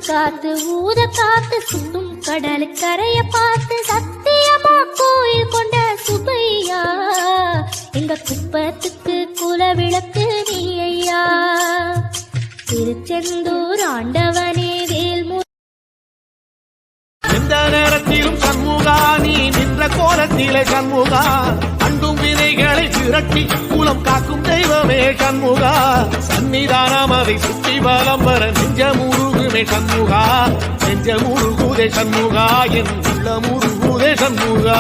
காத்து ஊத காத்து சுத்தும் கடலு கரைய பார்த்து சத்தியமா கோயில் கொண்ட சுப்பையா எங்க குப்பத்துக்கு குலவிளக்கு நீ ஐயா. திருச்செந்தூர் ஆண்டவனே வேல்மு எந்த நேரத்திலும் சண்முகா நீ நின்ற கோலத்திலே சண்முகா அண்டும் வினைகளை திரட்டி குலம் காக்கும் தெய்வமே சண்முகா. சன்னிதானம் அதை சுற்றி வலம் வர நெஞ்சமுருகுமே சண்முகா. நெஞ்சமுருகுதே சண்முகா என் உள்ள முருகுதே சண்முகா.